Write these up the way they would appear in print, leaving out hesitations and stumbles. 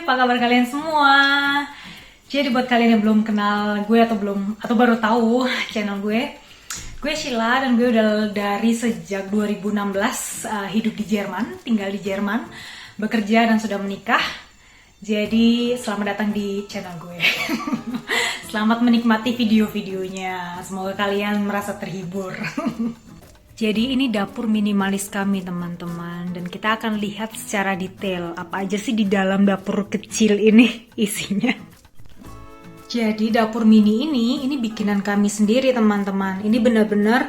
apa kabar kalian semua? Jadi buat kalian yang belum kenal gue atau baru tahu channel gue Sheila dan gue udah dari sejak 2016 hidup di Jerman, tinggal di Jerman, bekerja dan sudah menikah. Jadi selamat datang di channel gue. Selamat menikmati video-videonya. Semoga kalian merasa terhibur. Jadi ini dapur minimalis kami teman-teman, dan kita akan lihat secara detail apa aja sih di dalam dapur kecil ini isinya. Jadi dapur mini ini bikinan kami sendiri teman-teman. Ini benar-benar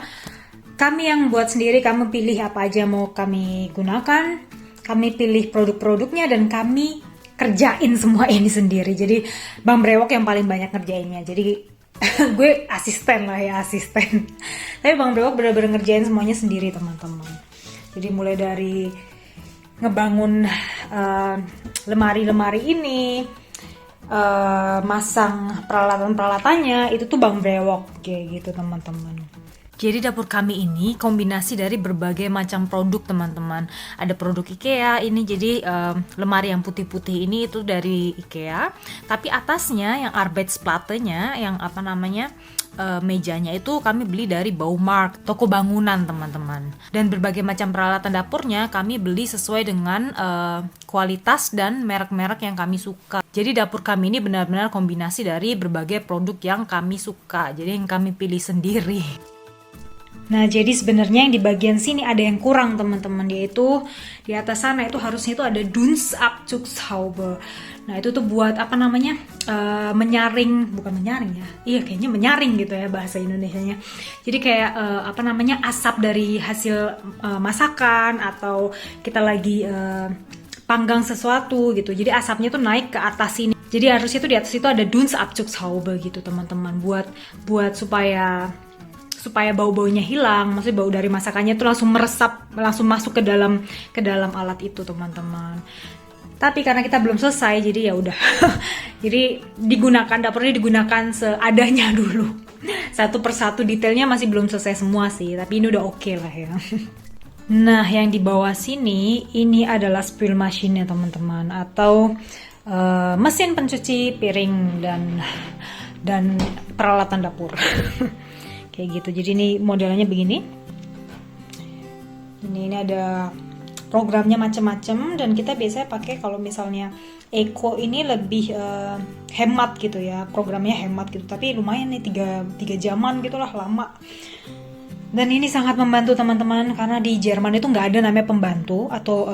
kami yang buat sendiri, kami pilih apa aja mau kami gunakan, kami pilih produk-produknya dan kami kerjain semua ini sendiri. Jadi Bang Brewok yang paling banyak ngerjainnya. Jadi gue asisten lah ya, asisten. Tapi Bang Brewok bener-bener ngerjain semuanya sendiri teman-teman. Jadi mulai dari ngebangun lemari-lemari ini, masang peralatan-peralatannya, itu tuh Bang Brewok kayak gitu teman-teman. Jadi dapur kami ini kombinasi dari berbagai macam produk teman-teman. Ada produk IKEA ini, jadi lemari yang putih-putih ini itu dari IKEA. Tapi atasnya yang Arbeitsplatenya, yang apa namanya mejanya itu kami beli dari Baumarkt, toko bangunan teman-teman. Dan berbagai macam peralatan dapurnya kami beli sesuai dengan kualitas dan merek-merek yang kami suka. Jadi dapur kami ini benar-benar kombinasi dari berbagai produk yang kami suka. Jadi yang kami pilih sendiri. Nah, jadi sebenarnya yang di bagian sini ada yang kurang teman-teman, yaitu di atas sana itu harusnya itu ada Dunstabzugshaube. Nah, itu tuh buat apa namanya? Menyaring, bukan menyaring ya. Iya, kayaknya menyaring gitu ya bahasa Indonesianya. Jadi kayak apa namanya? Asap dari hasil masakan atau kita lagi panggang sesuatu gitu. Jadi asapnya tuh naik ke atas sini. Jadi harusnya tuh di atas itu ada Dunstabzugshaube gitu, teman-teman. Buat supaya bau-baunya hilang, maksudnya bau dari masakannya itu langsung meresap, langsung masuk ke dalam alat itu teman-teman. Tapi karena kita belum selesai, jadi ya udah. Jadi dapurnya digunakan seadanya dulu. Satu persatu detailnya masih belum selesai semua sih, tapi ini udah oke lah ya. Nah, yang di bawah sini ini adalah Spülmaschine teman-teman, atau mesin pencuci piring dan peralatan dapur. Kayak gitu. Jadi ini modelnya begini. Ini ada programnya macam-macam, dan kita biasanya pakai kalau misalnya Eco ini lebih hemat gitu ya, programnya hemat gitu. Tapi lumayan nih 3 jaman gitulah, lama. Dan ini sangat membantu teman-teman, karena di Jerman itu nggak ada namanya pembantu atau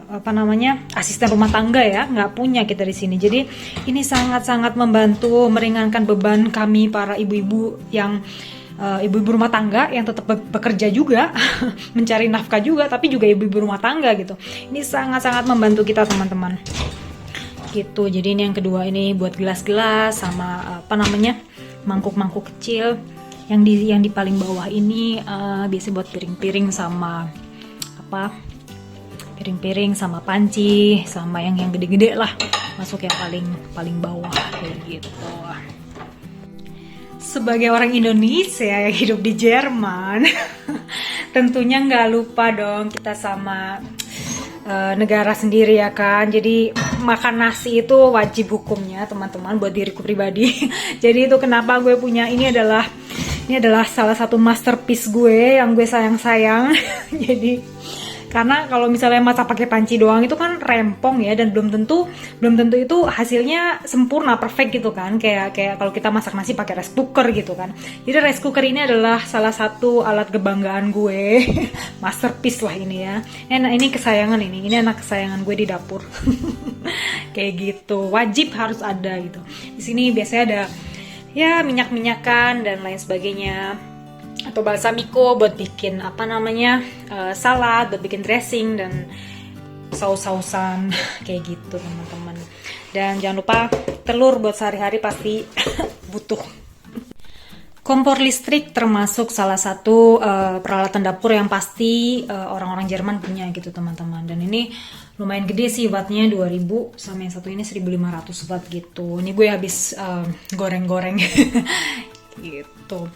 apa namanya, asisten rumah tangga ya, nggak punya kita di sini. Jadi ini sangat-sangat membantu meringankan beban kami para ibu-ibu yang ibu-ibu rumah tangga yang tetap bekerja juga, mencari nafkah juga, tapi juga ibu-ibu rumah tangga gitu. Ini sangat-sangat membantu kita teman-teman. Gitu. Jadi ini yang kedua, ini buat gelas-gelas sama apa namanya, mangkuk-mangkuk kecil. Yang di paling bawah ini biasa buat piring-piring sama apa? Piring-piring sama panci, sama yang gede-gede lah, masuk yang paling bawah kayak gitu. Sebagai orang Indonesia yang hidup di Jerman, tentunya nggak lupa dong kita sama negara sendiri ya kan. Jadi makan nasi itu wajib hukumnya teman-teman buat diriku pribadi. Jadi itu kenapa gue punya ini adalah salah satu masterpiece gue yang gue sayang-sayang. Jadi karena kalau misalnya masak pakai panci doang itu kan rempong ya, dan belum tentu itu hasilnya sempurna perfect gitu kan, kayak kalau kita masak nasi pakai rice cooker gitu kan. Jadi rice cooker ini adalah salah satu alat kebanggaan gue. Masterpiece lah ini ya. Ini kesayangan, ini anak kesayangan gue di dapur. Kayak gitu, wajib harus ada gitu. Di sini biasanya ada ya minyak-minyakan dan lain sebagainya, atau balsamico buat bikin apa namanya salad, buat bikin dressing dan saus-sausan kayak gitu teman-teman. Dan jangan lupa telur buat sehari-hari pasti butuh. Kompor listrik termasuk salah satu peralatan dapur yang pasti orang-orang Jerman punya gitu teman-teman. Dan ini lumayan gede sih wattnya, 2000, sama yang satu ini 1500 watt gitu. Ini gue habis goreng-goreng gitu.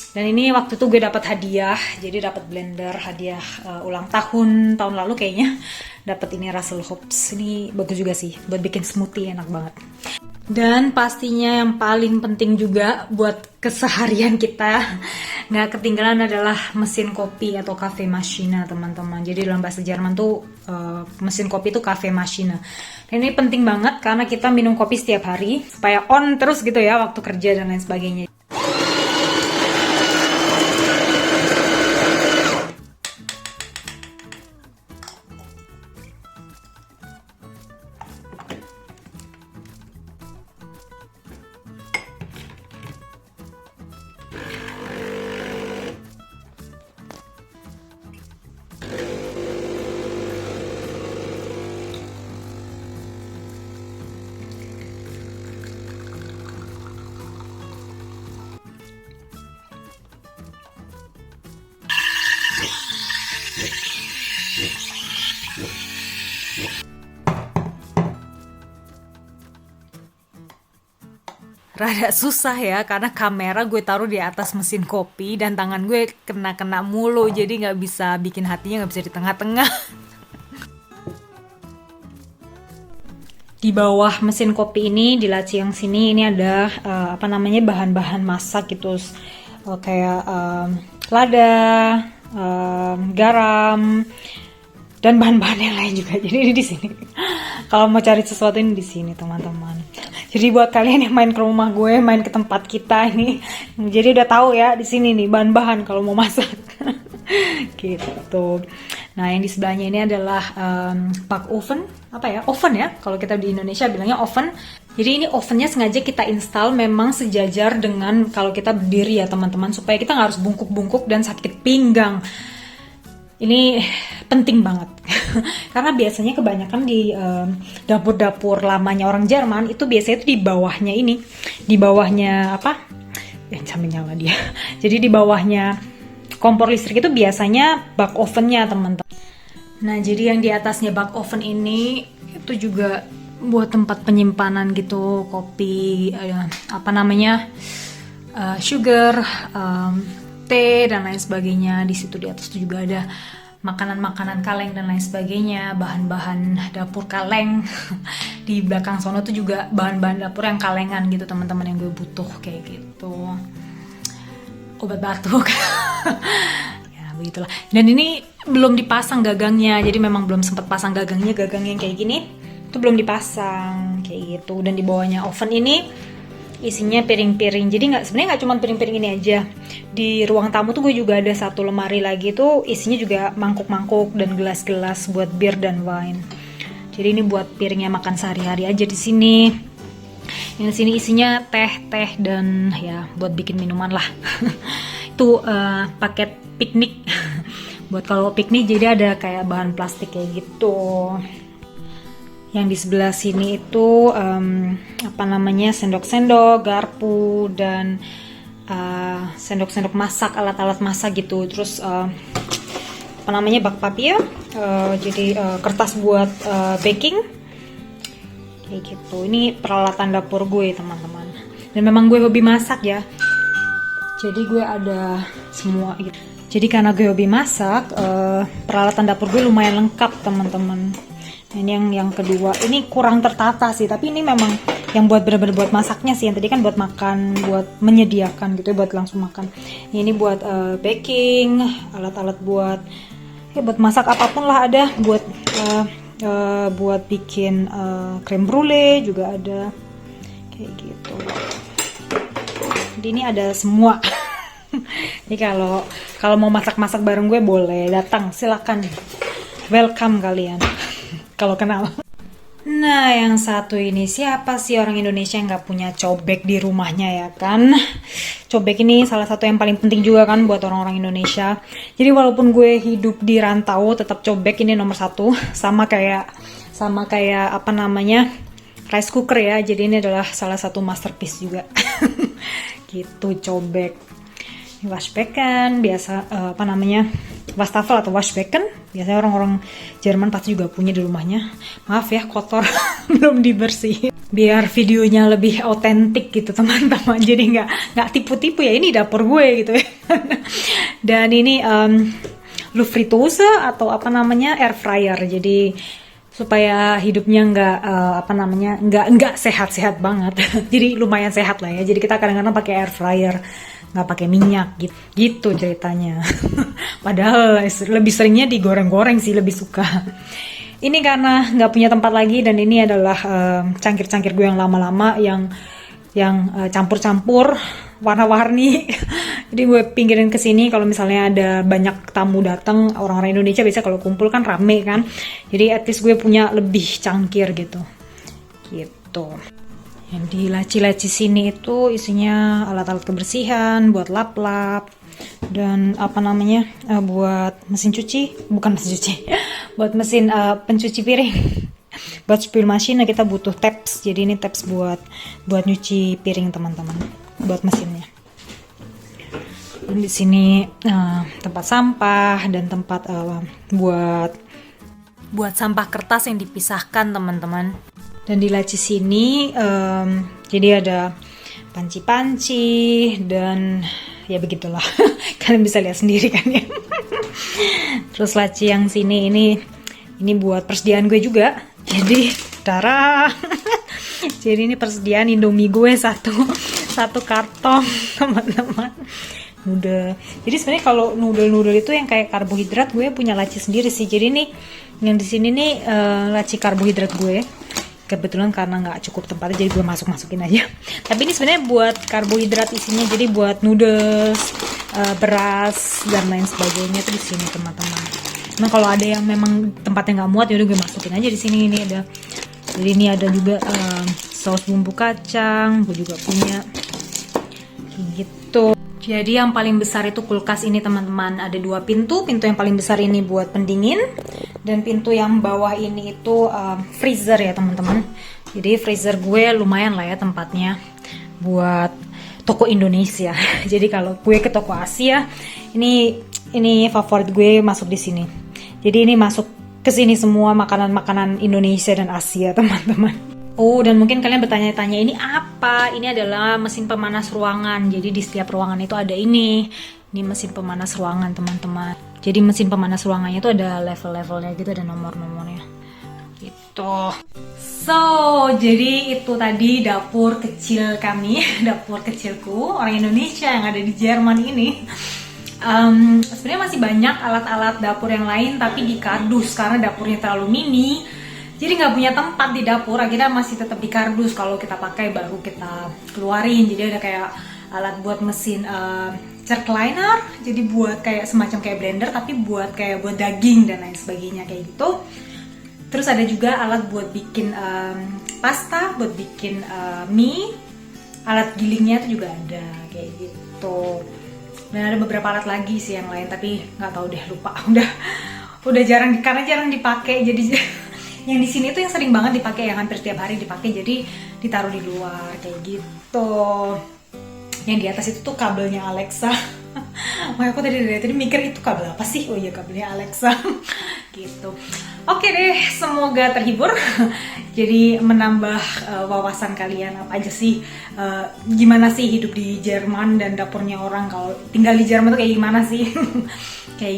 Dan ini waktu itu gue dapat hadiah, jadi dapat blender hadiah ulang tahun lalu kayaknya dapat ini Russell Hobbs. Ini bagus juga sih buat bikin smoothie, enak banget. Dan pastinya yang paling penting juga buat keseharian kita, nggak ketinggalan adalah mesin kopi atau cafe machine, teman-teman. Jadi dalam bahasa Jerman tuh mesin kopi itu cafe machine. Dan ini penting banget karena kita minum kopi setiap hari supaya on terus gitu ya waktu kerja dan lain sebagainya. Rada susah ya karena kamera gue taruh di atas mesin kopi dan tangan gue kena mulu, jadi nggak bisa bikin hatinya, nggak bisa di tengah-tengah. Di bawah mesin kopi ini di laci yang sini ini ada bahan-bahan masak gitu, kayak lada, garam, dan bahan-bahan yang lain juga. Jadi ini di sini. Kalau mau cari sesuatu ini di sini, teman-teman. Jadi buat kalian yang main ke rumah gue, main ke tempat kita ini, jadi udah tahu ya di sini nih bahan-bahan kalau mau masak. Gitu. Nah, yang di sebelahnya ini adalah bak oven, oven ya. Kalau kita di Indonesia bilangnya oven. Jadi ini ovennya sengaja kita install memang sejajar dengan kalau kita berdiri ya, teman-teman, supaya kita nggak harus bungkuk-bungkuk dan sakit pinggang. Ini penting banget karena biasanya kebanyakan di dapur-dapur lamanya orang Jerman itu biasanya itu di bawahnya sambil nyala dia. Jadi di bawahnya kompor listrik itu biasanya bak ovennya, teman-teman. Nah, jadi yang di atasnya bak oven ini itu juga buat tempat penyimpanan gitu, kopi, sugar, teh dan lain sebagainya. Di situ di atas itu juga ada makanan-makanan kaleng dan lain sebagainya, bahan-bahan dapur kaleng. Di belakang sono tuh juga bahan-bahan dapur yang kalengan gitu, teman-teman, yang gue butuh kayak gitu. Obat batuk. Ya, begitulah. Dan ini belum dipasang gagangnya. Jadi memang belum sempat pasang gagangnya yang kayak gini. Itu belum dipasang kayak gitu. Dan di bawahnya oven ini isinya piring-piring. Jadi sebenarnya nggak cuma piring-piring ini aja. Di ruang tamu tuh gue juga ada satu lemari lagi tuh isinya juga mangkuk-mangkuk dan gelas-gelas buat bir dan wine. Jadi ini buat piringnya makan sehari-hari aja di sini. Yang sini isinya teh dan ya buat bikin minuman lah. Itu paket piknik. Buat kalau piknik jadi ada kayak bahan plastik kayak gitu. Yang di sebelah sini itu sendok-sendok, garpu dan sendok-sendok masak, alat-alat masak gitu. Terus bak papier, jadi kertas buat baking kayak gitu. Ini peralatan dapur gue, teman-teman. Dan memang gue hobi masak ya. Jadi gue ada semua gitu. Jadi karena gue hobi masak, peralatan dapur gue lumayan lengkap, teman-teman. Ini yang kedua, ini kurang tertata sih, tapi ini memang yang buat bener-bener buat masaknya sih. Yang tadi kan buat makan, buat menyediakan gitu, buat langsung makan. Ini buat baking, alat-alat buat masak apapun lah ada. Buat bikin creme brulee juga ada kayak gitu. Jadi ini ada semua. Jadi kalau mau masak-masak bareng gue boleh datang, silakan, welcome kalian. Kalau kenal. Nah, yang satu ini, siapa sih orang Indonesia yang nggak punya cobek di rumahnya ya kan? Cobek ini salah satu yang paling penting juga kan buat orang-orang Indonesia. Jadi walaupun gue hidup di rantau, tetap cobek ini nomor satu. Sama kayak rice cooker ya. Jadi ini adalah salah satu masterpiece juga. Gitu, cobek. Waschbecken biasa wastafel atau waschbecken biasanya orang-orang Jerman pasti juga punya di rumahnya. Maaf ya kotor belum dibersihin biar videonya lebih autentik gitu, teman-teman. Jadi nggak tipu-tipu ya, ini dapur gue gitu ya. Dan ini Lufritose atau apa namanya air fryer. Jadi supaya hidupnya nggak sehat-sehat banget. Jadi lumayan sehat lah ya. Jadi kita kadang-kadang pakai air fryer, nggak pakai minyak gitu ceritanya. Padahal lebih seringnya digoreng-goreng sih, lebih suka. Ini karena nggak punya tempat lagi, dan ini adalah cangkir-cangkir gue yang lama-lama yang campur-campur warna-warni. Jadi gue pinggirin ke sini kalau misalnya ada banyak tamu datang, orang-orang Indonesia biasa kalau kumpul kan rame kan. Jadi at least gue punya lebih cangkir gitu. Gitu. Yang di laci-laci sini itu isinya alat-alat kebersihan, buat lap-lap, dan buat mesin cuci, bukan mesin cuci, buat mesin pencuci piring. Buat spülmaschine kita butuh taps, jadi ini taps buat nyuci piring teman-teman, buat mesinnya. Dan di sini tempat sampah dan tempat buat sampah kertas yang dipisahkan teman-teman. Dan di laci sini jadi ada panci-panci dan ya begitulah. Kalian bisa lihat sendiri kan ya. Terus laci yang sini ini buat persediaan gue juga. Jadi jadi ini persediaan Indomie gue satu karton teman-teman. Noodle. Jadi sebenarnya kalau noodle itu yang kayak karbohidrat gue punya laci sendiri sih. Jadi nih yang di sini nih laci karbohidrat gue. Kebetulan karena nggak cukup tempatnya jadi gue masukin aja. Tapi ini sebenarnya buat karbohidrat isinya, jadi buat noodles, beras dan lain sebagainya tuh di sini teman-teman. Nah kalau ada yang memang tempatnya nggak muat, yaudah gue masukin aja di sini. Ini ada, jadi ini ada juga saus bumbu kacang, gue juga punya gitu. Jadi yang paling besar itu kulkas ini teman-teman, ada 2 pintu. Pintu yang paling besar ini buat pendingin, dan pintu yang bawah ini itu freezer ya teman-teman. Jadi freezer gue lumayan lah ya tempatnya buat toko Indonesia. Jadi kalau gue ke toko Asia, ini favorit gue masuk di sini. Jadi ini masuk ke sini semua makanan-makanan Indonesia dan Asia teman-teman. Oh, dan mungkin kalian bertanya-tanya ini apa? Ini adalah mesin pemanas ruangan. Jadi di setiap ruangan itu ada ini. Ini mesin pemanas ruangan teman-teman. Jadi mesin pemanas ruangannya itu ada level-levelnya gitu, ada nomor-nomornya. Gitu. So, jadi itu tadi dapur kecil kami, dapur kecilku, orang Indonesia yang ada di Jerman ini. Sebenarnya masih banyak alat-alat dapur yang lain, tapi di kardus karena dapurnya terlalu mini. Jadi nggak punya tempat di dapur, akhirnya masih tetap di kardus. Kalau kita pakai baru kita keluarin. Jadi ada kayak alat buat mesin zerkliner, jadi buat kayak semacam kayak blender tapi buat daging dan lain sebagainya kayak gitu. Terus ada juga alat buat bikin pasta, buat bikin mie. Alat gilingnya itu juga ada kayak gitu. Dan ada beberapa alat lagi sih yang lain, tapi nggak tahu deh, lupa. Udah jarang dipakai. Jadi yang di sini tuh yang sering banget dipakai, yang hampir setiap hari dipakai, jadi ditaruh di luar kayak gitu. Yang di atas itu tuh kabelnya Alexa. Makanya aku dari tadi mikir itu kabel apa sih? Oh iya, kabelnya Alexa. Gitu. Oke deh, semoga terhibur. Jadi menambah wawasan kalian apa aja sih, gimana sih hidup di Jerman dan dapurnya orang kalau tinggal di Jerman tuh kayak gimana sih. Kayak